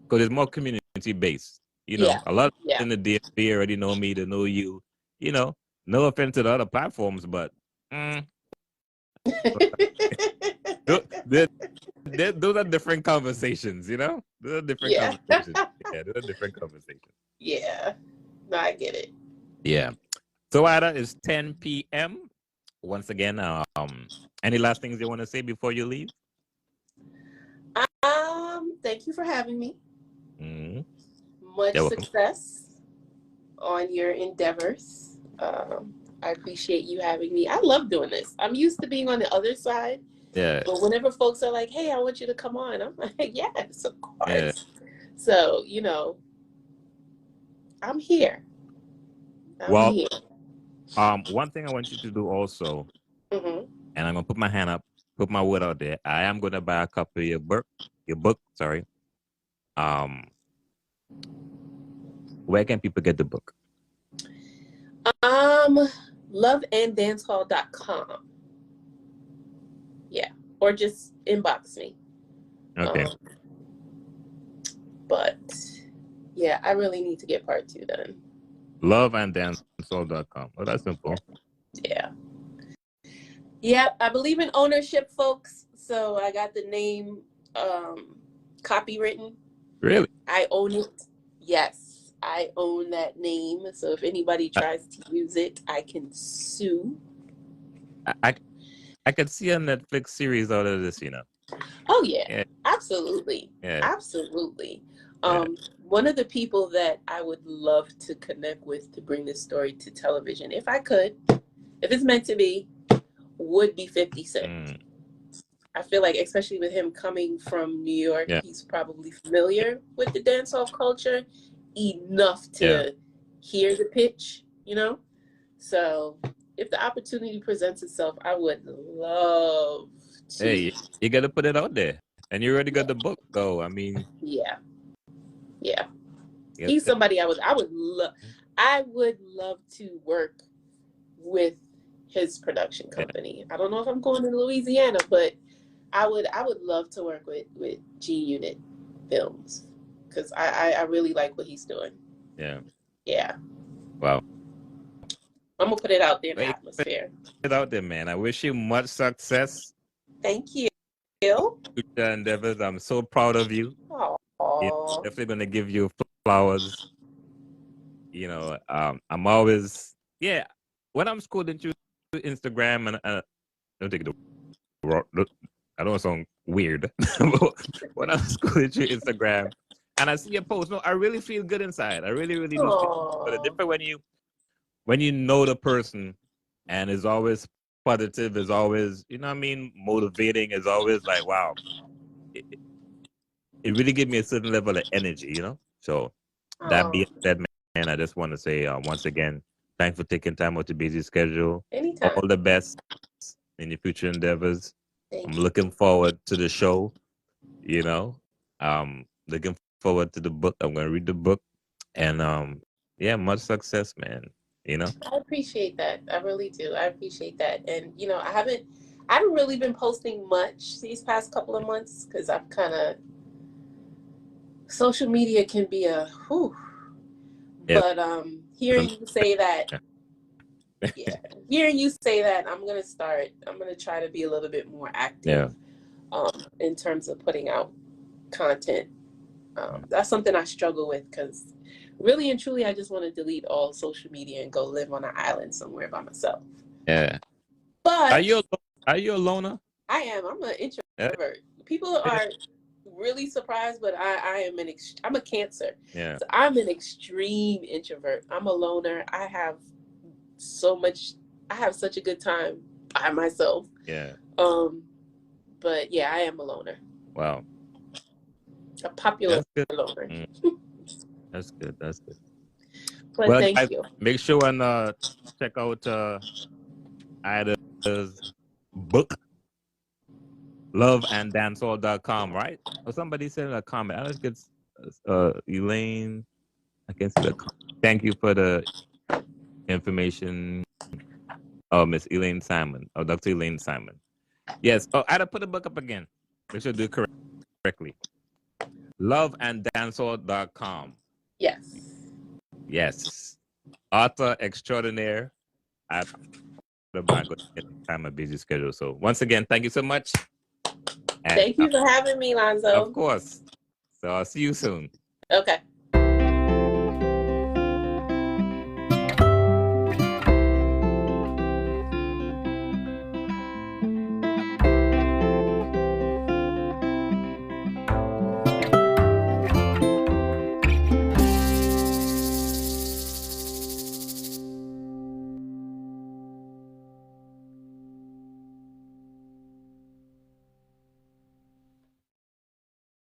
because it's more community based. A lot of people in the DMV already know me, they know you. No offense to the other platforms, but those are different conversations, Those are different conversations. Yeah, those are different conversations. Yeah. No, I get it. Yeah. So Ida, it's 10 p.m. Once again, any last things you want to say before you leave? Thank you for having me. Mm-hmm. Much success on your endeavors. I appreciate you having me. I love doing this. I'm used to being on the other side. Yeah. But whenever folks are like, hey, I want you to come on, I'm like, yes, of course. Yeah. So, I'm here. I'm here. One thing I want you to do also, and I'm going to put my hand up, put my word out there. I am going to buy a copy of your book, sorry. Where can people get the book? loveanddancehall.com. Yeah, or just inbox me. Okay. But yeah, I really need to get part 2 done. Loveanddancehall.com. Oh, that's simple. Yeah. Yeah, I believe in ownership, folks. So I got the name copywritten. Really? I own it. Yes, I own that name. So if anybody tries to use it, I can sue. I could see a Netflix series out of this, you know. Oh yeah. Absolutely. Yeah. Absolutely. One of the people that I would love to connect with to bring this story to television, if I could, if it's meant to be, would be 50 Cent. I feel like, especially with him coming from New York, he's probably familiar with the dancehall culture enough to hear the pitch, you know? So if the opportunity presents itself, I would love to. Hey, you got to put it out there. And you already got the book, though. I mean. Yeah. He's somebody I would love to work with his production company. I don't know if I'm going to Louisiana, but I would love to work with G Unit Films because I really like what he's doing. Yeah. Wow. I'm gonna put it out there in the atmosphere. Put it out there, man. I wish you much success. Thank you. Future endeavors. I'm so proud of you. Aww. Definitely gonna give you flowers. You know, I'm always when I'm scrolling through Instagram and don't take the I don't sound weird. When I'm scrolling through Instagram and I see a post, no, I really feel good inside. I really, really do feel good. But it's different when you know the person and is always positive, is always, you know what I mean, motivating, is always like, wow. It really gives me a certain level of energy, you know? So that being said, man, I just want to say once again, thanks for taking time out your busy schedule. Anytime. All the best in your future endeavors. I'm looking forward to the show, you know. Looking forward to the book. I'm going to read the book. And much success, man. You know? I appreciate that. I really do. I appreciate that. And, you know, I haven't really been posting much these past couple of months because I've kind of, social media can be a whew. Yeah. But hearing you say that, hearing you say that, I'm going to try to be a little bit more active in terms of putting out content. That's something I struggle with because really and truly, I just want to delete all social media and go live on an island somewhere by myself. Yeah. But are you a loner? I am. I'm an introvert. People are really surprised, but I'm a Cancer. Yeah. So I'm an extreme introvert. I'm a loner. I have such a good time by myself. Yeah. But yeah, I am a loner. Wow. A popular loner. That's good. That's good. But well, thank you. Make sure and check out Ida's book, loveanddancehall.com, right? Or somebody said in a comment. I think it's Elaine. I can see the comment. Thank you for the information. Oh, Miss Elaine Simon. Oh, Dr. Elaine Simon. Yes. Oh, Ida, put the book up again. Make sure to do it correctly. Loveanddancehall.com. Yes. Author extraordinaire. Ida Blanco. Time a busy schedule. So once again, thank you so much. And thank you for having me, Lonzo. Of course. So I'll see you soon. Okay.